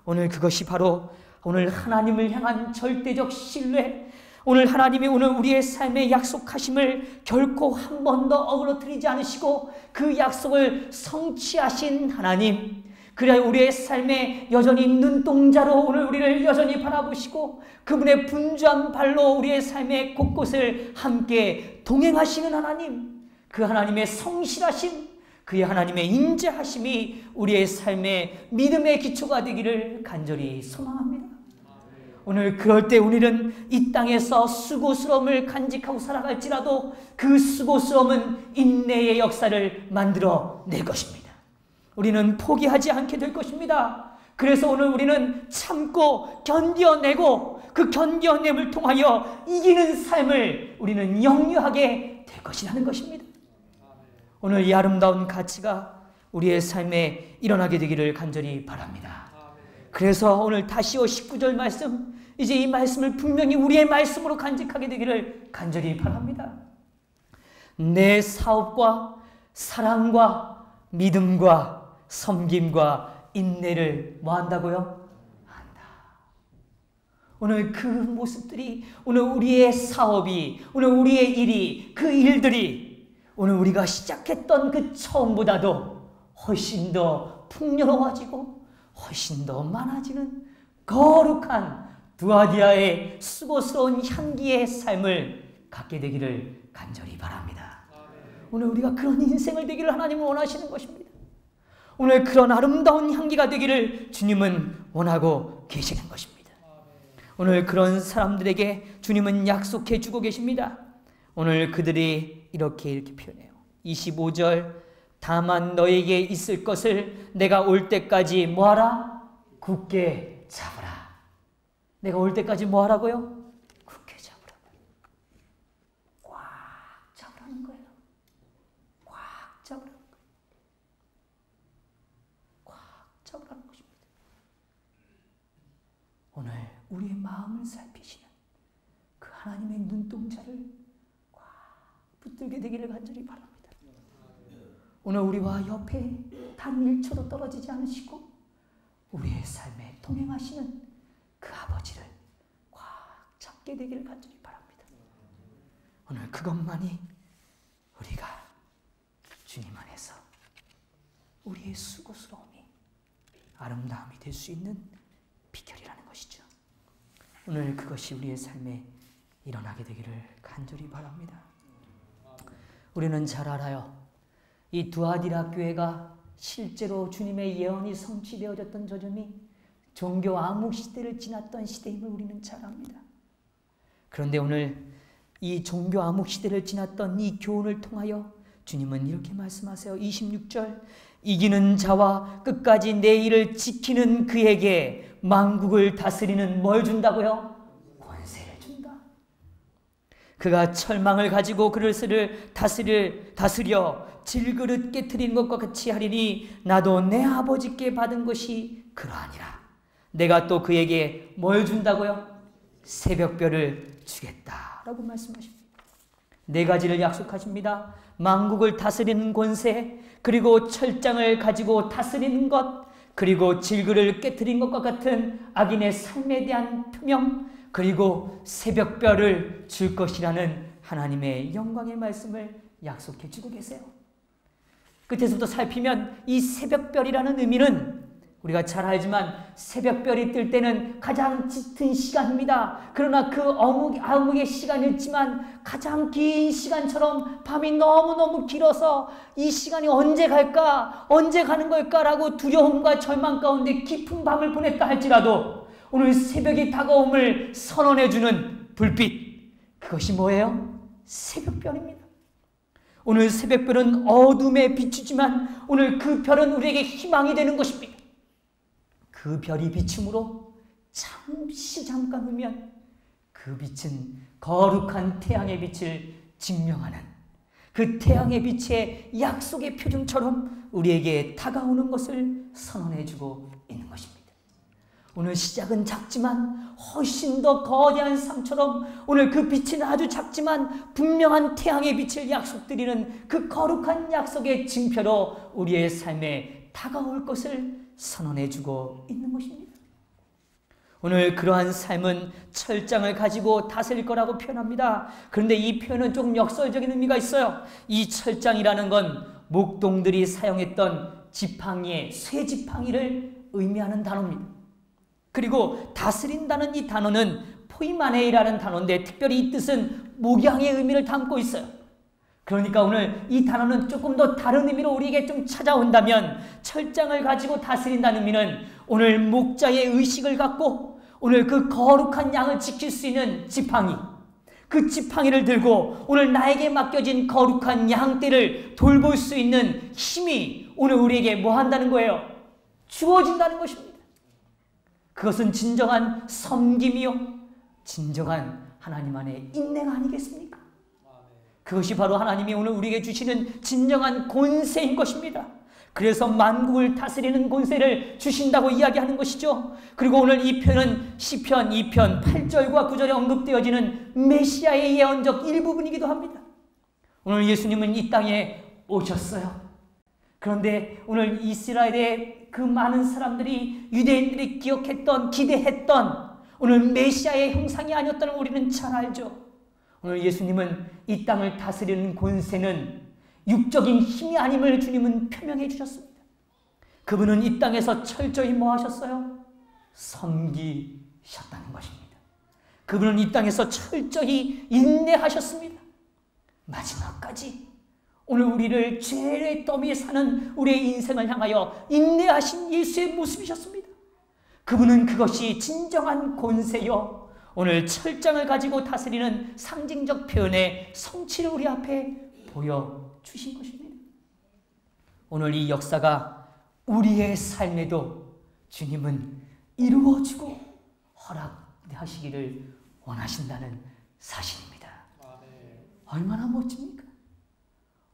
오늘 그것이 바로 오늘 하나님을 향한 절대적 신뢰, 오늘 하나님이 오늘 우리의 삶에 약속하심을 결코 한 번도 어그러뜨리지 않으시고 그 약속을 성취하신 하나님, 그래야 우리의 삶에 여전히 눈동자로 오늘 우리를 여전히 바라보시고 그분의 분주한 발로 우리의 삶의 곳곳을 함께 동행하시는 하나님, 그 하나님의 성실하심, 그의 하나님의 인자하심이 우리의 삶의 믿음의 기초가 되기를 간절히 소망합니다. 오늘 그럴 때 우리는 이 땅에서 수고스러움을 간직하고 살아갈지라도 그 수고스러움은 인내의 역사를 만들어 낼 것입니다. 우리는 포기하지 않게 될 것입니다. 그래서 오늘 우리는 참고 견뎌내고 그 견뎌냄을 통하여 이기는 삶을 우리는 영유하게 될 것이라는 것입니다. 오늘 이 아름다운 가치가 우리의 삶에 일어나게 되기를 간절히 바랍니다. 그래서 오늘 다시요 19절 말씀, 이제 이 말씀을 분명히 우리의 말씀으로 간직하게 되기를 간절히 바랍니다. 내 사업과 사랑과 믿음과 섬김과 인내를 뭐 한다고요? 한다. 오늘 그 모습들이, 오늘 우리의 사업이, 오늘 우리의 일이, 그 일들이 오늘 우리가 시작했던 그 처음보다도 훨씬 더 풍요로워지고 훨씬 더 많아지는 거룩한 두아디라의 수고스러운 향기의 삶을 갖게 되기를 간절히 바랍니다. 오늘 우리가 그런 인생을 되기를 하나님은 원하시는 것입니다. 오늘 그런 아름다운 향기가 되기를 주님은 원하고 계시는 것입니다. 오늘 그런 사람들에게 주님은 약속해 주고 계십니다. 오늘 그들이 이렇게 표현해요. 25절, 다만 너에게 있을 것을 내가 올 때까지 뭐하라? 굳게 잡으라. 내가 올 때까지 뭐하라고요? 굳게 잡으라고요. 꽉 잡으라는 거예요. 꽉 잡으라는 거예요. 꽉 잡으라는 것입니다. 오늘 우리의 마음을 살피시는 그 하나님의 눈동자를 꽉 붙들게 되기를 간절히 바랍니다. 오늘 우리와 옆에 단 1초도 떨어지지 않으시고 우리의 삶에 동행하시는 그 아버지를 꽉 잡게 되기를 간절히 바랍니다. 오늘 그것만이 우리가 주님 안에서 우리의 수고스러움이 아름다움이 될 수 있는 비결이라는 것이죠. 오늘 그것이 우리의 삶에 일어나게 되기를 간절히 바랍니다. 우리는 잘 알아요. 이 두아디라 교회가 실제로 주님의 예언이 성취되어졌던 저점이 종교 암흑 시대를 지났던 시대임을 우리는 잘 압니다. 그런데 오늘 이 종교 암흑 시대를 지났던 이 교훈을 통하여 주님은 이렇게 말씀하세요. 26절, 이기는 자와 끝까지 내 일을 지키는 그에게 만국을 다스리는 뭘 준다고요? 권세를 준다. 그가 철망을 가지고 그릇을 다스려 질그릇 깨트리는 것과 같이 하리니 나도 내 아버지께 받은 것이 그러하니라. 내가 또 그에게 뭘 준다고요? 새벽별을 주겠다 라고 말씀하십니다. 4가지를 약속하십니다. 만국을 다스리는 권세, 그리고 철장을 가지고 다스리는 것, 그리고 질그릇을 깨트린 것과 같은 악인의 삶에 대한 표명, 그리고 새벽별을 줄 것이라는 하나님의 영광의 말씀을 약속해 주고 계세요. 끝에서부터 살피면 이 새벽별이라는 의미는 우리가 잘 알지만 새벽별이 뜰 때는 가장 짙은 시간입니다. 그러나 그 암흑의 시간이었지만 가장 긴 시간처럼 밤이 너무너무 길어서 이 시간이 언제 갈까? 언제 가는 걸까라고 두려움과 절망 가운데 깊은 밤을 보냈다 할지라도 오늘 새벽이 다가옴을 선언해주는 불빛, 그것이 뭐예요? 새벽별입니다. 오늘 새벽별은 어둠에 비추지만 오늘 그 별은 우리에게 희망이 되는 것입니다. 그 별이 비춤으로 잠깐 후면 그 빛은 거룩한 태양의 빛을 증명하는 그 태양의 빛의 약속의 표징처럼 우리에게 다가오는 것을 선언해주고 있는 것입니다. 오늘 시작은 작지만 훨씬 더 거대한 삶처럼 오늘 그 빛은 아주 작지만 분명한 태양의 빛을 약속드리는 그 거룩한 약속의 증표로 우리의 삶에 다가올 것을 선언해주고 있는 것입니다. 오늘 그러한 삶은 철장을 가지고 다스릴 거라고 표현합니다. 그런데 이 표현은 조금 역설적인 의미가 있어요. 이 철장이라는 건 목동들이 사용했던 지팡이의 쇠지팡이를 의미하는 단어입니다. 그리고 다스린다는 이 단어는 포이마네이라는 단어인데 특별히 이 뜻은 목양의 의미를 담고 있어요. 그러니까 오늘 이 단어는 조금 더 다른 의미로 우리에게 좀 찾아온다면 철장을 가지고 다스린다는 의미는 오늘 목자의 의식을 갖고 오늘 그 거룩한 양을 지킬 수 있는 지팡이, 그 지팡이를 들고 오늘 나에게 맡겨진 거룩한 양떼를 돌볼 수 있는 힘이 오늘 우리에게 뭐 한다는 거예요? 주어진다는 것입니다. 그것은 진정한 섬김이요, 진정한 하나님 안의 인내가 아니겠습니까? 그것이 바로 하나님이 오늘 우리에게 주시는 진정한 권세인 것입니다. 그래서 만국을 다스리는 권세를 주신다고 이야기하는 것이죠. 그리고 오늘 이 표현은 시편 2편 8절과 9절에 언급되어지는 메시아의 예언적 일부분이기도 합니다. 오늘 예수님은 이 땅에 오셨어요. 그런데 오늘 이스라엘의 그 많은 사람들이, 유대인들이 기억했던, 기대했던 오늘 메시아의 형상이 아니었다는 걸 우리는 잘 알죠. 오늘 예수님은 이 땅을 다스리는 권세는 육적인 힘이 아님을 주님은 표명해 주셨습니다. 그분은 이 땅에서 철저히 뭐 하셨어요? 섬기셨다는 것입니다. 그분은 이 땅에서 철저히 인내하셨습니다. 마지막까지 오늘 우리를 죄의 더미에 사는 우리의 인생을 향하여 인내하신 예수의 모습이셨습니다. 그분은 그것이 진정한 권세요, 오늘 철장을 가지고 다스리는 상징적 표현의 성취를 우리 앞에 보여주신 것입니다. 오늘 이 역사가 우리의 삶에도 주님은 이루어지고 허락하시기를 원하신다는 사실입니다. 얼마나 멋집니까?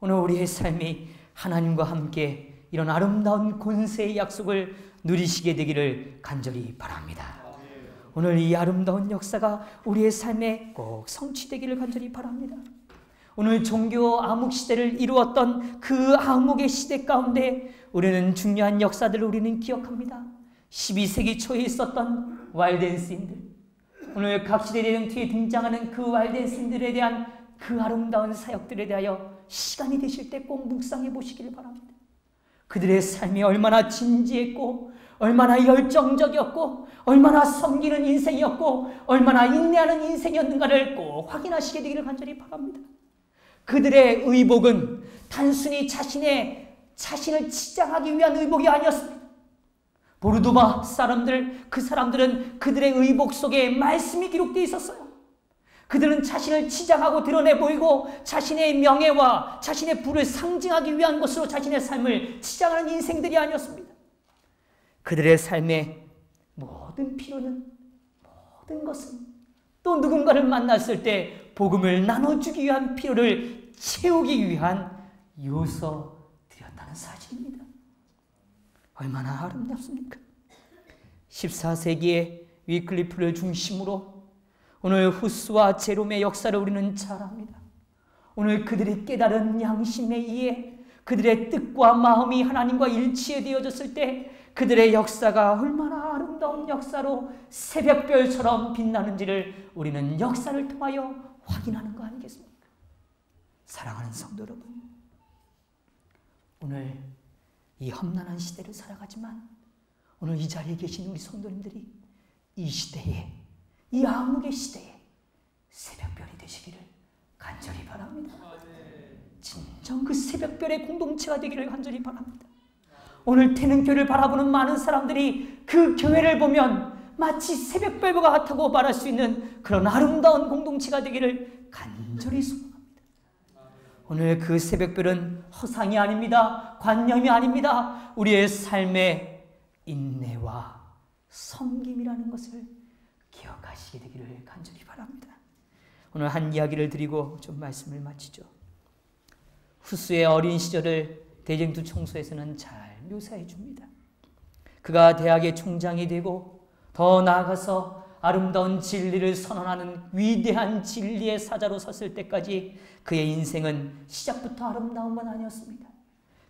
오늘 우리의 삶이 하나님과 함께 이런 아름다운 권세의 약속을 누리시게 되기를 간절히 바랍니다. 오늘 이 아름다운 역사가 우리의 삶에 꼭 성취되기를 간절히 바랍니다. 오늘 종교 암흑 시대를 이루었던 그 암흑의 시대 가운데 우리는 중요한 역사들을 우리는 기억합니다. 12세기 초에 있었던 왈덴스인들, 오늘 각 시대 대정투에 등장하는 그 왈덴스인들에 대한 그 아름다운 사역들에 대하여 시간이 되실 때 꼭 묵상해 보시기를 바랍니다. 그들의 삶이 얼마나 진지했고 얼마나 열정적이었고 얼마나 섬기는 인생이었고 얼마나 인내하는 인생이었는가를 꼭 확인하시게 되기를 간절히 바랍니다. 그들의 의복은 단순히 자신을 치장하기 위한 의복이 아니었습니다. 보르도바 사람들, 그 사람들은 그들의 의복 속에 말씀이 기록되어 있었어요. 그들은 자신을 치장하고 드러내 보이고 자신의 명예와 자신의 부를 상징하기 위한 것으로 자신의 삶을 치장하는 인생들이 아니었습니다. 그들의 삶의 모든 필요는, 모든 것은 또 누군가를 만났을 때 복음을 나눠주기 위한 필요를 채우기 위한 요소들이었다는 사실입니다. 얼마나 아름답습니까? 14세기의 위클리프를 중심으로 오늘 후스와 제롬의 역사를 우리는 잘 압니다. 오늘 그들이 깨달은 양심에 의해 그들의 뜻과 마음이 하나님과 일치해 되어졌을 때 그들의 역사가 얼마나 아름다운 역사로 새벽별처럼 빛나는지를 우리는 역사를 통하여 확인하는 거 아니겠습니까? 사랑하는 성도 여러분, 오늘 이 험난한 시대를 살아가지만 오늘 이 자리에 계신 우리 성도님들이 이 시대에, 이 암흑의 시대에 새벽별이 되시기를 간절히 바랍니다. 진정 그 새벽별의 공동체가 되기를 간절히 바랍니다. 오늘 태능교회를 바라보는 많은 사람들이 그 교회를 보면 마치 새벽별과 같다고 말할 수 있는 그런 아름다운 공동체가 되기를 간절히 소망합니다. 오늘 그 새벽별은 허상이 아닙니다. 관념이 아닙니다. 우리의 삶의 인내와 섬김이라는 것을 기억하시게 되기를 간절히 바랍니다. 오늘 한 이야기를 드리고 좀 말씀을 마치죠. 후스의 어린 시절을 대쟁투 총수에서는 잘 묘사해 줍니다. 그가 대학의 총장이 되고 더 나아가서 아름다운 진리를 선언하는 위대한 진리의 사자로 섰을 때까지 그의 인생은 시작부터 아름다운 건 아니었습니다.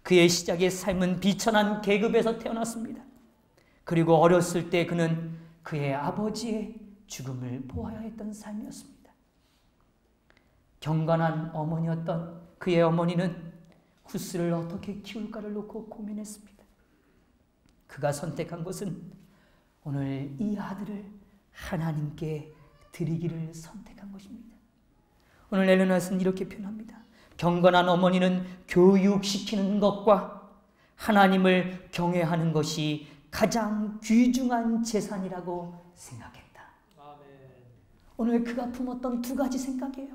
그의 시작의 삶은 비천한 계급에서 태어났습니다. 그리고 어렸을 때 그는 그의 아버지의 죽음을 보아야 했던 삶이었습니다. 경건한 어머니였던 그의 어머니는 후스를 어떻게 키울까를 놓고 고민했습니다. 그가 선택한 것은 오늘 이 아들을 하나님께 드리기를 선택한 것입니다. 오늘 엘레나스는 이렇게 표현합니다. 경건한 어머니는 교육시키는 것과 하나님을 경외하는 것이 가장 귀중한 재산이라고 생각했다. 오늘 그가 품었던 두 가지 생각이에요.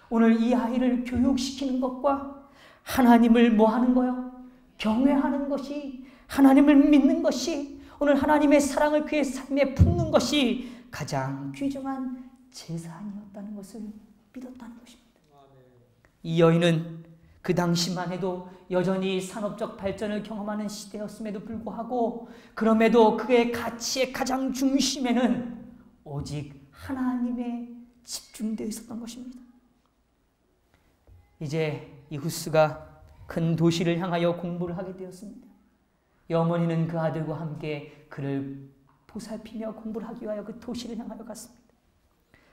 오늘 이 아이를 교육시키는 것과 하나님을 뭐 하는 거요? 경외하는 것이, 하나님을 믿는 것이, 오늘 하나님의 사랑을 그의 삶에 품는 것이 가장 귀중한 재산이었다는 것을 믿었다는 것입니다. 이 여인은 그 당시만 해도 여전히 산업적 발전을 경험하는 시대였음에도 불구하고 그럼에도 그의 가치의 가장 중심에는 오직 하나님에 집중되어 있었던 것입니다. 이제 이 후스가 큰 도시를 향하여 공부를 하게 되었습니다. 이 어머니는 그 아들과 함께 그를 보살피며 공부를 하기 위하여 그 도시를 향하여 갔습니다.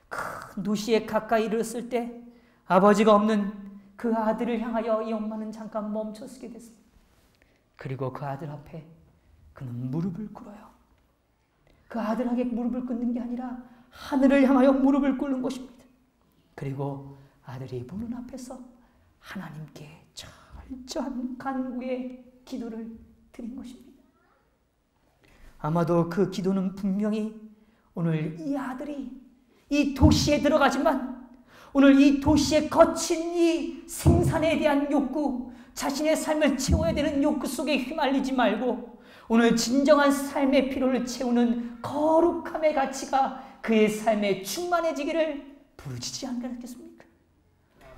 큰 도시에 가까이 이르렀을 때 아버지가 없는 그 아들을 향하여 이 엄마는 잠깐 멈춰서게 됐습니다. 그리고 그 아들 앞에 그는 무릎을 꿇어요. 그 아들에게 무릎을 꿇는 게 아니라 하늘을 향하여 무릎을 꿇는 것입니다. 그리고 아들이 보는 앞에서 하나님께 철저한 간구의 기도를 드린 것입니다. 아마도 그 기도는 분명히 오늘 이 아들이 이 도시에 들어가지만 오늘 이 도시의 거친 이 생산에 대한 욕구, 자신의 삶을 채워야 되는 욕구 속에 휘말리지 말고 오늘 진정한 삶의 필요를 채우는 거룩함의 가치가 그의 삶에 충만해지기를 부르짖지 않겠습니까?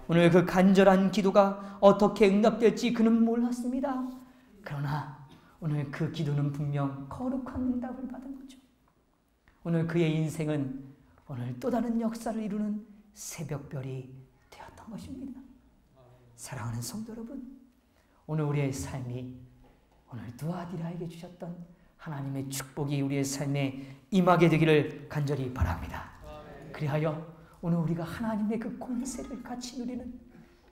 오늘 그 간절한 기도가 어떻게 응답될지 그는 몰랐습니다. 그러나 오늘 그 기도는 분명 거룩한 응답을 받은 거죠. 오늘 그의 인생은 오늘 또 다른 역사를 이루는 새벽별이 되었던 것입니다. 사랑하는 성도 여러분, 오늘 우리의 삶이 오늘 두아디라에게 주셨던 하나님의 축복이 우리의 삶에 임하게 되기를 간절히 바랍니다. 그리하여 오늘 우리가 하나님의 그 권세를 같이 누리는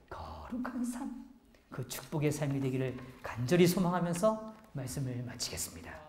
거룩한 삶, 그 축복의 삶이 되기를 간절히 소망하면서 말씀을 마치겠습니다.